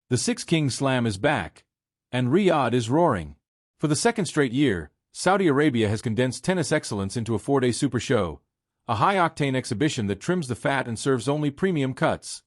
The Six Kings Slam is back, and Riyadh is roaring. For the second straight year, Saudi Arabia has condensed tennis excellence into a 4-day super show, a high-octane exhibition that trims the fat and serves only premium cuts.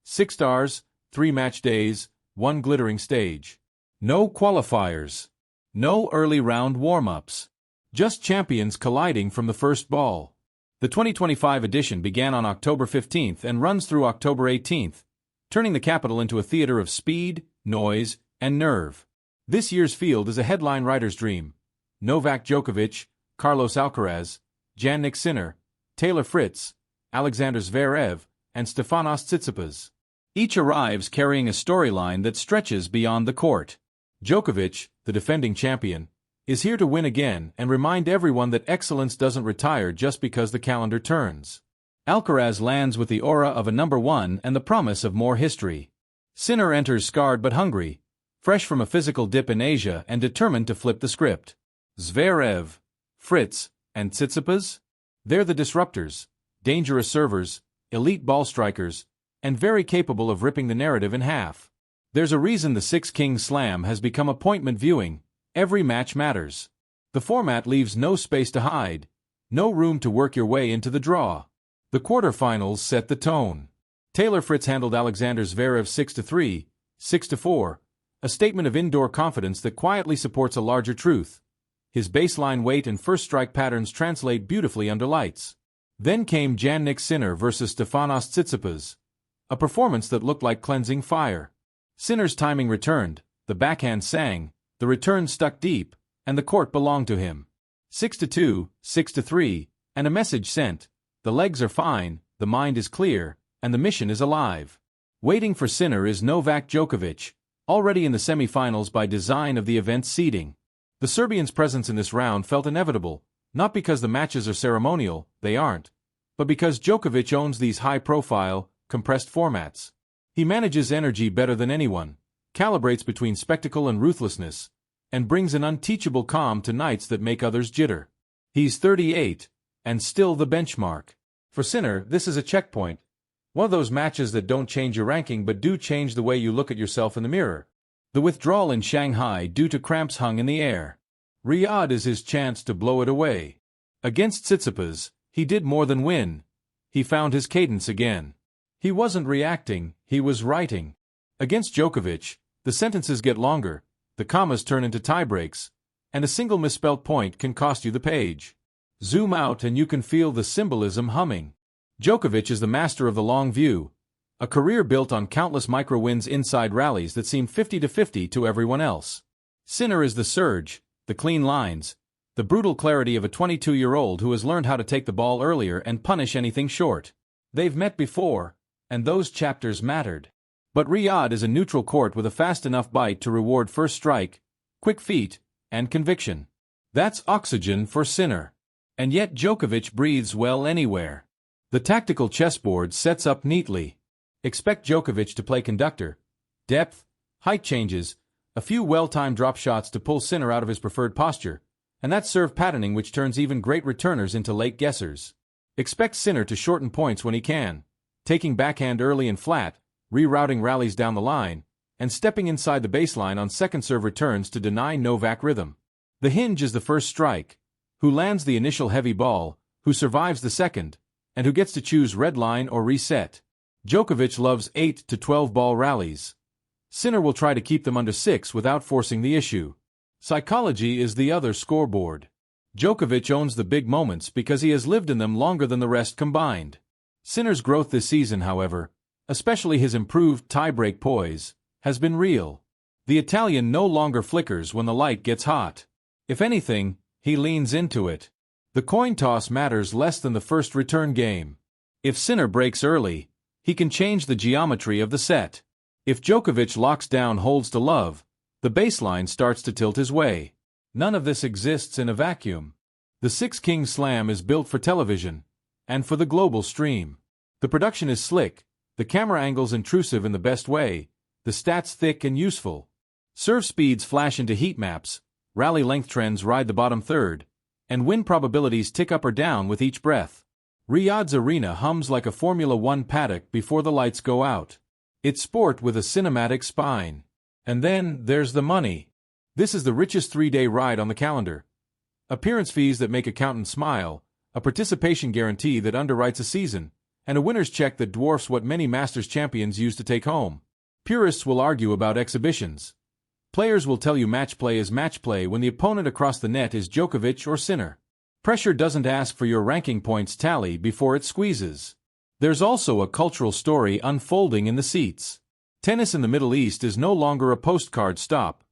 6 stars, 3 match days, 1 glittering stage. No qualifiers. No early round warm-ups. Just champions colliding from the first ball. The 2025 edition began on October 15th and runs through October 18th, turning the capital into a theater of speed, noise, and nerve. This year's field is a headline writer's dream. Novak Djokovic, Carlos Alcaraz, Jannik Sinner, Taylor Fritz, Alexander Zverev, and Stefanos Tsitsipas. Each arrives carrying a storyline that stretches beyond the court. Djokovic, the defending champion, is here to win again and remind everyone that excellence doesn't retire just because the calendar turns. Alcaraz lands with the aura of a number one and the promise of more history. Sinner enters scarred but hungry, fresh from a physical dip in Asia and determined to flip the script. Zverev, Fritz, and Tsitsipas? They're the disruptors, dangerous servers, elite ball strikers, and very capable of ripping the narrative in half. There's a reason the Six Kings Slam has become appointment viewing. Every match matters. The format leaves no space to hide, no room to work your way into the draw. The quarterfinals set the tone. Taylor Fritz handled Alexander Zverev 6-3, 6-4, a statement of indoor confidence that quietly supports a larger truth. His baseline weight and first strike patterns translate beautifully under lights. Then came Jannik Sinner versus Stefanos Tsitsipas, a performance that looked like cleansing fire. Sinner's timing returned, the backhand sang, the return stuck deep, and the court belonged to him. 6-2, 6-3, and a message sent. The legs are fine, the mind is clear, and the mission is alive. Waiting for Sinner is Novak Djokovic, already in the semifinals by design of the event's seeding. The Serbian's presence in this round felt inevitable, not because the matches are ceremonial, they aren't, but because Djokovic owns these high-profile, compressed formats. He manages energy better than anyone, calibrates between spectacle and ruthlessness, and brings an unteachable calm to nights that make others jitter. He's 38, and still the benchmark. For Sinner, this is a checkpoint. One of those matches that don't change your ranking but do change the way you look at yourself in the mirror. The withdrawal in Shanghai due to cramps hung in the air. Riyadh is his chance to blow it away. Against Tsitsipas, he did more than win. He found his cadence again. He wasn't reacting, he was writing. Against Djokovic, the sentences get longer, the commas turn into tiebreaks, and a single misspelt point can cost you the page. Zoom out and you can feel the symbolism humming. Djokovic is the master of the long view, a career built on countless micro-wins inside rallies that seem 50-50 to everyone else. Sinner is the surge, the clean lines, the brutal clarity of a 22-year-old who has learned how to take the ball earlier and punish anything short. They've met before, and those chapters mattered. But Riyadh is a neutral court with a fast enough bite to reward first strike, quick feet, and conviction. That's oxygen for Sinner. And yet Djokovic breathes well anywhere. The tactical chessboard sets up neatly. Expect Djokovic to play conductor. Depth, height changes, a few well-timed drop shots to pull Sinner out of his preferred posture, and that serve patterning which turns even great returners into late guessers. Expect Sinner to shorten points when he can, taking backhand early and flat, rerouting rallies down the line, and stepping inside the baseline on second serve returns to deny Novak rhythm. The hinge is the first strike. Who lands the initial heavy ball, who survives the second, and who gets to choose red line or reset. Djokovic loves 8 to 12 ball rallies. Sinner will try to keep them under 6 without forcing the issue. Psychology is the other scoreboard. Djokovic owns the big moments because he has lived in them longer than the rest combined. Sinner's growth this season, however, especially his improved tie-break poise, has been real. The Italian no longer flickers when the light gets hot. If anything, he leans into it. The coin toss matters less than the first return game. If Sinner breaks early, he can change the geometry of the set. If Djokovic locks down holds to love, the baseline starts to tilt his way. None of this exists in a vacuum. The Six Kings Slam is built for television, and for the global stream. The production is slick, the camera angles intrusive in the best way, the stats thick and useful. Serve speeds flash into heat maps, rally length trends ride the bottom third, and win probabilities tick up or down with each breath. Riyadh's arena hums like a Formula One paddock before the lights go out. It's sport with a cinematic spine. And then, there's the money. This is the richest 3-day ride on the calendar. Appearance fees that make accountants smile, a participation guarantee that underwrites a season, and a winner's check that dwarfs what many Masters champions use to take home. Purists will argue about exhibitions. Players will tell you match play is match play when the opponent across the net is Djokovic or Sinner. Pressure doesn't ask for your ranking points tally before it squeezes. There's also a cultural story unfolding in the seats. Tennis in the Middle East is no longer a postcard stop.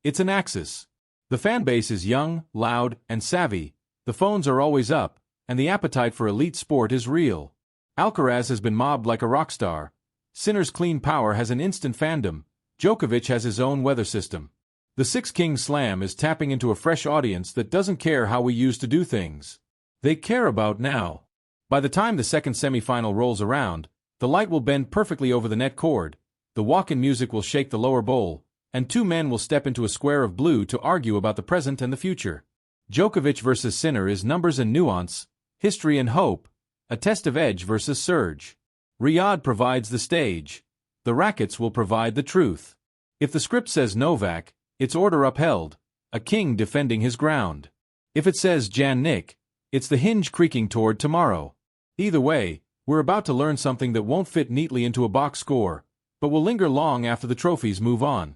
It's an axis. The fan base is young, loud, and savvy, the phones are always up, and the appetite for elite sport is real. Alcaraz has been mobbed like a rock star. Sinner's clean power has an instant fandom. Djokovic has his own weather system. The Six Kings Slam is tapping into a fresh audience that doesn't care how we used to do things. They care about now. By the time the second semifinal rolls around, the light will bend perfectly over the net cord, the walk-in music will shake the lower bowl, and two men will step into a square of blue to argue about the present and the future. Djokovic versus Sinner is numbers and nuance, history and hope, a test of edge versus surge. Riyadh provides the stage. The rackets will provide the truth. If the script says Novak, it's order upheld, a king defending his ground. If it says Jannik, it's the hinge creaking toward tomorrow. Either way, we're about to learn something that won't fit neatly into a box score, but will linger long after the trophies move on.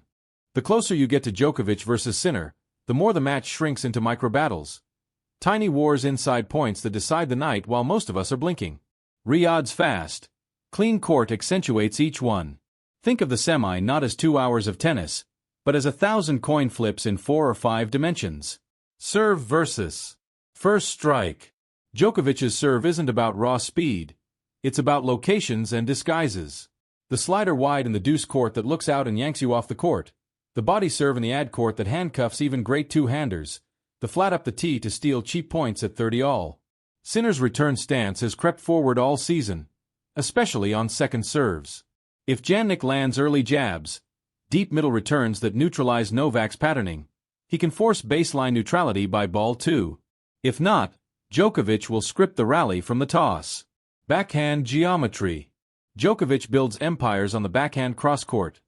The closer you get to Djokovic versus Sinner, the more the match shrinks into micro-battles. Tiny wars inside points that decide the night while most of us are blinking. Riyadh's fast, clean court accentuates each one. Think of the semi not as 2 hours of tennis, but as 1,000 coin flips in 4 or 5 dimensions. Serve versus first strike. Djokovic's serve isn't about raw speed. It's about locations and disguises. The slider wide in the deuce court that looks out and yanks you off the court. The body serve in the ad court that handcuffs even great two-handers. The flat up the tee to steal cheap points at 30 all. Sinner's return stance has crept forward all season, especially on second serves. If Jannik lands early jabs, deep middle returns that neutralize Novak's patterning, he can force baseline neutrality by ball 2. If not, Djokovic will script the rally from the toss. Backhand geometry. Djokovic builds empires on the backhand cross-court.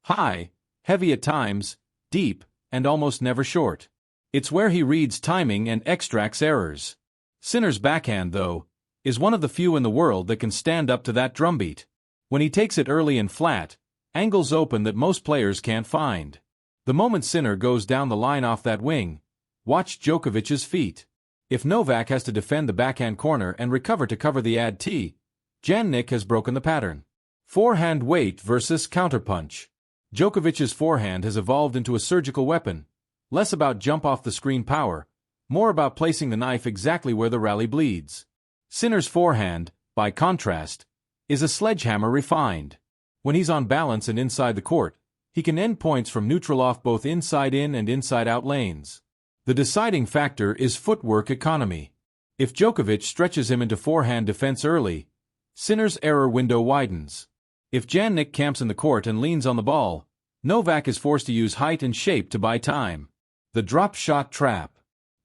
High, heavy at times, deep, and almost never short. It's where he reads timing and extracts errors. Sinner's backhand, though, is one of the few in the world that can stand up to that drumbeat. When he takes it early and flat, angles open that most players can't find. The moment Sinner goes down the line off that wing, watch Djokovic's feet. If Novak has to defend the backhand corner and recover to cover the ad tee, Jannik has broken the pattern. Forehand weight versus counterpunch. Djokovic's forehand has evolved into a surgical weapon, less about jump-off-the-screen power, more about placing the knife exactly where the rally bleeds. Sinner's forehand, by contrast, is a sledgehammer refined. When he's on balance and inside the court, he can end points from neutral off both inside-in and inside-out lanes. The deciding factor is footwork economy. If Djokovic stretches him into forehand defense early, Sinner's error window widens. If Jannik camps in the court and leans on the ball, Novak is forced to use height and shape to buy time. The drop shot trap.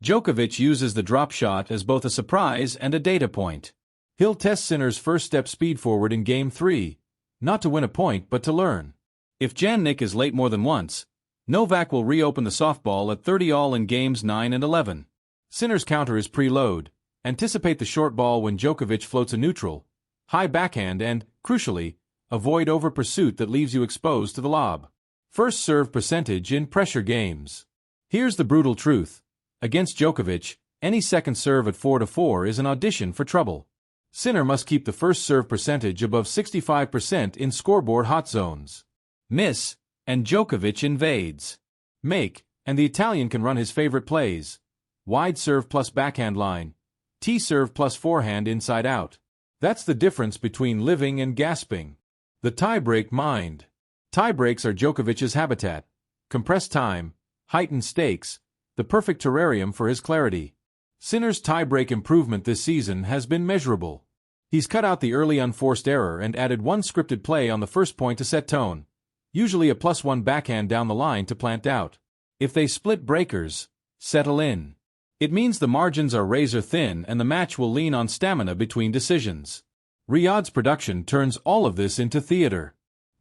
Djokovic uses the drop shot as both a surprise and a data point. He'll test Sinner's first step speed forward in Game 3, not to win a point but to learn. If Jannik is late more than once, Novak will reopen the softball at 30 all in Games 9 and 11. Sinner's counter is preload. Anticipate the short ball when Djokovic floats a neutral, high backhand and, crucially, avoid over-pursuit that leaves you exposed to the lob. First serve percentage in pressure games. Here's the brutal truth. Against Djokovic, any second serve at 4-4 is an audition for trouble. Sinner must keep the first serve percentage above 65% in scoreboard hot zones. Miss, and Djokovic invades. Make, and the Italian can run his favorite plays. Wide serve plus backhand line. T-serve plus forehand inside out. That's the difference between living and gasping. The tiebreak mind. Tiebreaks are Djokovic's habitat. Compressed time, heightened stakes, the perfect terrarium for his clarity. Sinner's tiebreak improvement this season has been measurable. He's cut out the early unforced error and added one scripted play on the first point to set tone. Usually a +1 backhand down the line to plant out. If they split breakers, settle in. It means the margins are razor thin and the match will lean on stamina between decisions. Riyadh's production turns all of this into theater.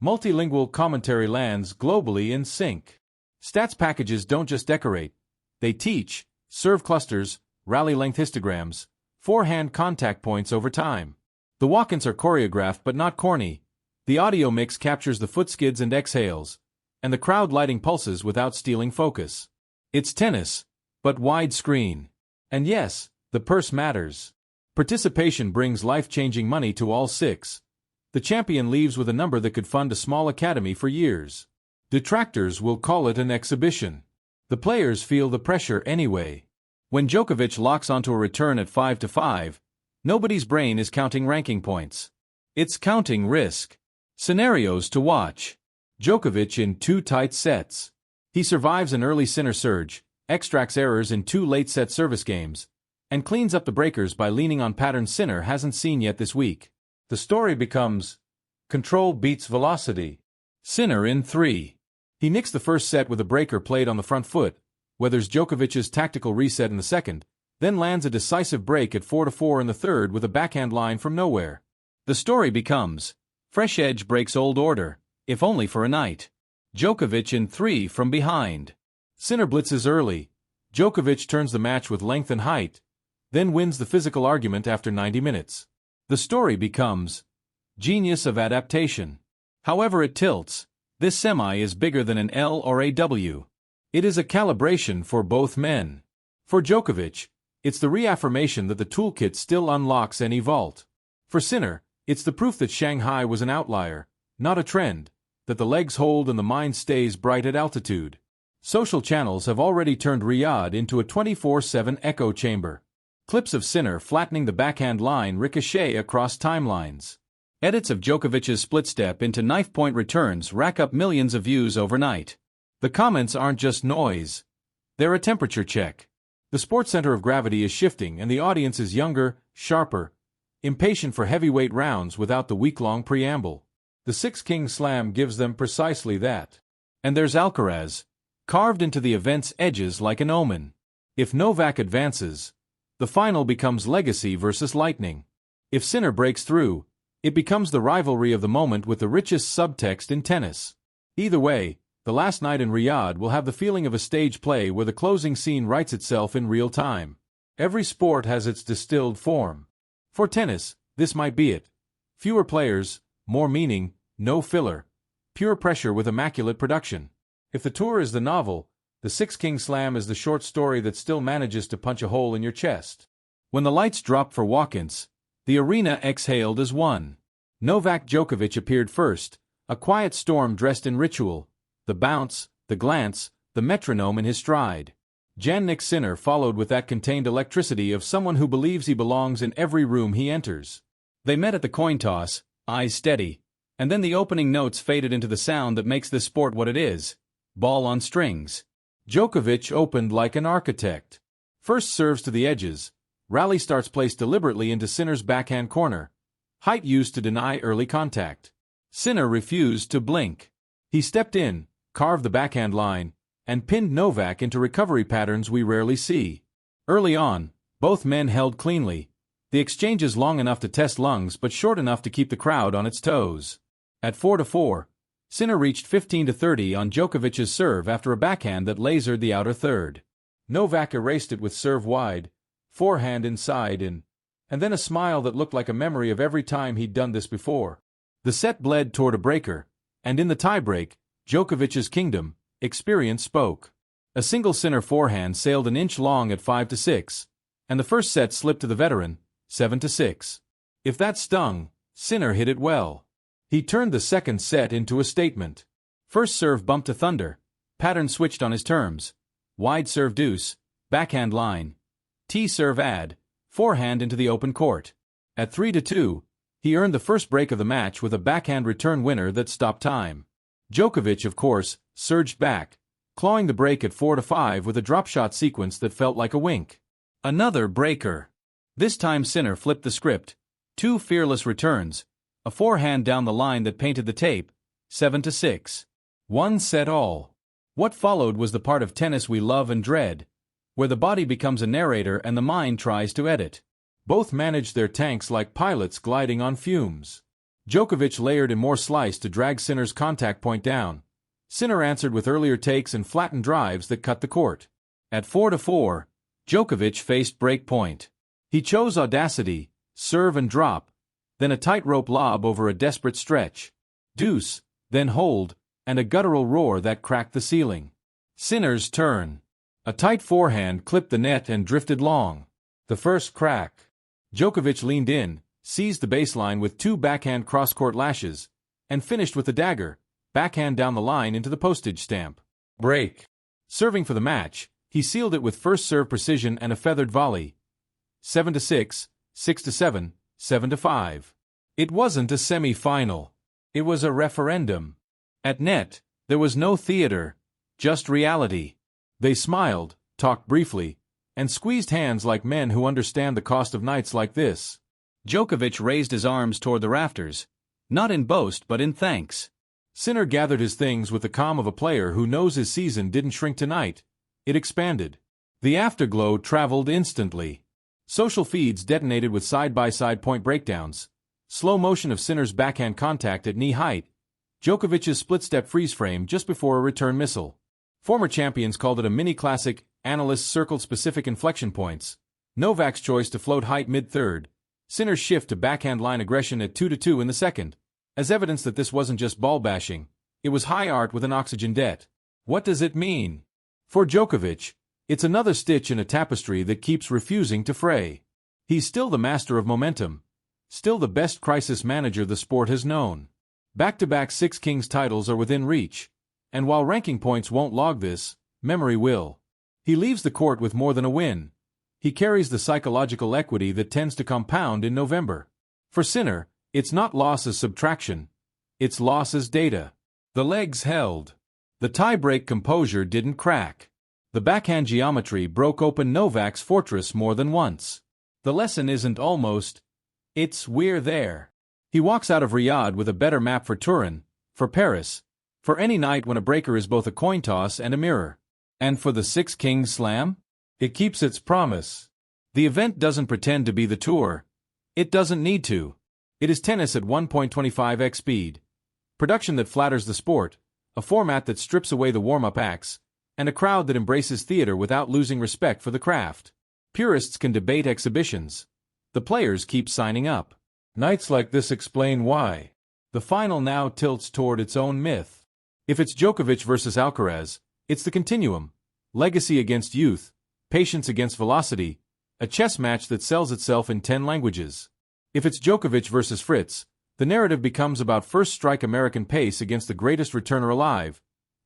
Multilingual commentary lands globally in sync. Stats packages don't just decorate, they teach, serve clusters, rally length histograms, forehand contact points over time. The walk-ins are choreographed but not corny. The audio mix captures the foot skids and exhales, and the crowd lighting pulses without stealing focus. It's tennis, but widescreen. And yes, the purse matters. Participation brings life-changing money to all six. The champion leaves with a number that could fund a small academy for years. Detractors will call it an exhibition. The players feel the pressure anyway. When Djokovic locks onto a return at 5-5, nobody's brain is counting ranking points. It's counting risk. Scenarios to watch. Djokovic in 2 tight sets. He survives an early Sinner surge, extracts errors in 2 late-set service games, and cleans up the breakers by leaning on patterns Sinner hasn't seen yet this week. The story becomes, control beats velocity. Sinner in 3. He nicks the first set with a breaker played on the front foot, weathers Djokovic's tactical reset in the second, then lands a decisive break at 4-4 in the third with a backhand line from nowhere. The story becomes, fresh edge breaks old order, if only for a night. Djokovic in 3 from behind. Sinner blitzes early. Djokovic turns the match with length and height, then wins the physical argument after 90 minutes. The story becomes, genius of adaptation. However it tilts, this semi is bigger than an L or a W. It is a calibration for both men. For Djokovic, it's the reaffirmation that the toolkit still unlocks any vault. For Sinner, it's the proof that Shanghai was an outlier, not a trend, that the legs hold and the mind stays bright at altitude. Social channels have already turned Riyadh into a 24/7 echo chamber. Clips of Sinner flattening the backhand line ricochet across timelines. Edits of Djokovic's split step into knife-point returns rack up millions of views overnight. The comments aren't just noise. They're a temperature check. The sports center of gravity is shifting and the audience is younger, sharper, impatient for heavyweight rounds without the week-long preamble. The Six King Slam gives them precisely that. And there's Alcaraz, carved into the event's edges like an omen. If Novak advances, the final becomes legacy versus lightning. If Sinner breaks through, it becomes the rivalry of the moment with the richest subtext in tennis. Either way, the last night in Riyadh will have the feeling of a stage play where the closing scene writes itself in real time. Every sport has its distilled form. For tennis, this might be it. Fewer players, more meaning, no filler. Pure pressure with immaculate production. If the tour is the novel, the Six King Slam is the short story that still manages to punch a hole in your chest. When the lights dropped for walk-ins, the arena exhaled as one. Novak Djokovic appeared first, a quiet storm dressed in ritual, the bounce, the glance, the metronome in his stride. Jannik Sinner followed with that contained electricity of someone who believes he belongs in every room he enters. They met at the coin toss, eyes steady, and then the opening notes faded into the sound that makes this sport what it is, ball on strings. Djokovic opened like an architect. First serves to the edges, rally starts placed deliberately into Sinner's backhand corner, height used to deny early contact. Sinner refused to blink. He stepped in, carved the backhand line, and pinned Novak into recovery patterns we rarely see. Early on, both men held cleanly, the exchanges long enough to test lungs but short enough to keep the crowd on its toes. At 4-4, Sinner reached 15-30 on Djokovic's serve after a backhand that lasered the outer third. Novak erased it with serve wide, forehand inside in, and then a smile that looked like a memory of every time he'd done this before. The set bled toward a breaker, and in the tiebreak, Djokovic's kingdom, experience spoke. A single Sinner forehand sailed an inch long at 5-6, and the first set slipped to the veteran, 7-6. If that stung, Sinner hit it well. He turned the second set into a statement. First serve bumped to thunder, pattern switched on his terms, wide serve deuce, backhand line, T-serve add, forehand into the open court. At 3-2, he earned the first break of the match with a backhand return winner that stopped time. Djokovic, of course, surged back, clawing the break at 4-5 with a drop shot sequence that felt like a wink. Another breaker. This time Sinner flipped the script. 2 fearless returns, a forehand down the line that painted the tape, 7-6. One set all. What followed was the part of tennis we love and dread, where the body becomes a narrator and the mind tries to edit. Both managed their tanks like pilots gliding on fumes. Djokovic layered in more slice to drag Sinner's contact point down. Sinner answered with earlier takes and flattened drives that cut the court. At 4-4, Djokovic faced break point. He chose audacity, serve and drop, then a tightrope lob over a desperate stretch. Deuce, then hold, and a guttural roar that cracked the ceiling. Sinner's turn. A tight forehand clipped the net and drifted long. The first crack. Djokovic leaned in, seized the baseline with 2 backhand cross-court lashes, and finished with the dagger, backhand down the line into the postage stamp. Break. Serving for the match, he sealed it with first serve precision and a feathered volley. 7-6, 6-7, 7-5. It wasn't a semi-final. It was a referendum. At net, there was no theater, just reality. They smiled, talked briefly, and squeezed hands like men who understand the cost of nights like this. Djokovic raised his arms toward the rafters, not in boast but in thanks. Sinner gathered his things with the calm of a player who knows his season didn't shrink tonight. It expanded. The afterglow traveled instantly. Social feeds detonated with side-by-side point breakdowns. Slow motion of Sinner's backhand contact at knee height. Djokovic's split-step freeze frame just before a return missile. Former champions called it a mini-classic. Analysts circled specific inflection points. Novak's choice to float height mid-third. Sinner's shift to backhand line aggression at 2-2 in the second. As evidence that this wasn't just ball bashing. It was high art with an oxygen debt. What does it mean? For Djokovic, it's another stitch in a tapestry that keeps refusing to fray. He's still the master of momentum. Still the best crisis manager the sport has known. Back-to-back Six Kings titles are within reach. And while ranking points won't log this, memory will. He leaves the court with more than a win. He carries the psychological equity that tends to compound in November. For Sinner, it's not loss as subtraction. It's loss as data. The legs held. The tiebreak composure didn't crack. The backhand geometry broke open Novak's fortress more than once. The lesson isn't almost. It's we're there. He walks out of Riyadh with a better map for Turin, for Paris, for any night when a breaker is both a coin toss and a mirror. And for the Six Kings Slam? It keeps its promise. The event doesn't pretend to be the tour. It doesn't need to. It is tennis at 1.25x speed. Production that flatters the sport, a format that strips away the warm-up acts, and a crowd that embraces theater without losing respect for the craft. Purists can debate exhibitions. The players keep signing up. Nights like this explain why. The final now tilts toward its own myth. If it's Djokovic versus Alcaraz, it's the continuum. Legacy against youth, patience against velocity, a chess match that sells itself in 10 languages. If it's Djokovic versus Fritz, the narrative becomes about first-strike American pace against the greatest returner alive,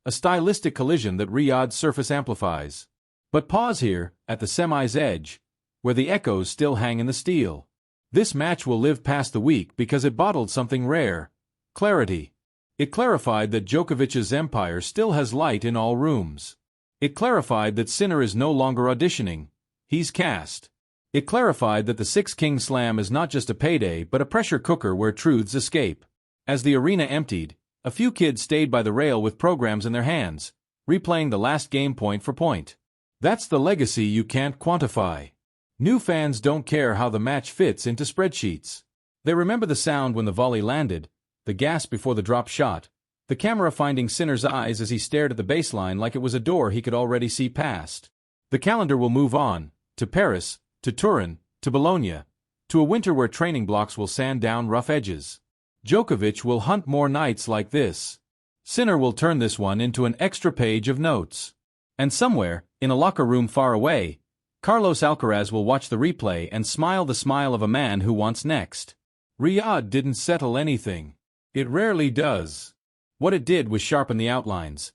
a stylistic collision that Riyadh's surface amplifies. But pause here, at the semi's edge, where the echoes still hang in the steel. This match will live past the week because it bottled something rare: clarity. It clarified that Djokovic's empire still has light in all rooms. It clarified that Sinner is no longer auditioning. He's cast. It clarified that the Six Kings Slam is not just a payday but a pressure cooker where truths escape. As the arena emptied, a few kids stayed by the rail with programs in their hands, replaying the last game point for point. That's the legacy you can't quantify. New fans don't care how the match fits into spreadsheets. They remember the sound when the volley landed, the gasp before the drop shot, the camera finding Sinner's eyes as he stared at the baseline like it was a door he could already see past. The calendar will move on, to Paris, to Turin, to Bologna, to a winter where training blocks will sand down rough edges. Djokovic will hunt more nights like this. Sinner will turn this one into an extra page of notes. And somewhere, in a locker room far away, Carlos Alcaraz will watch the replay and smile the smile of a man who wants next. Riyadh didn't settle anything. It rarely does. What it did was sharpen the outlines.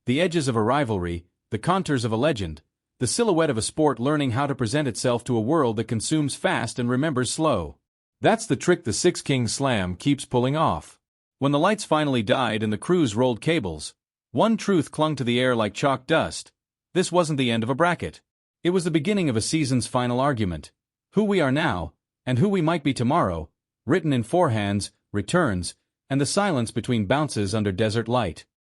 The edges of a rivalry, the contours of a legend, the silhouette of a sport learning how to present itself to a world that consumes fast and remembers slow. That's the trick the Six Kings Slam keeps pulling off. When the lights finally died and the crews rolled cables, one truth clung to the air like chalk dust. This wasn't the end of a bracket. It was the beginning of a season's final argument. Who we are now, and who we might be tomorrow, written in forehands, returns, and the silence between bounces under desert light.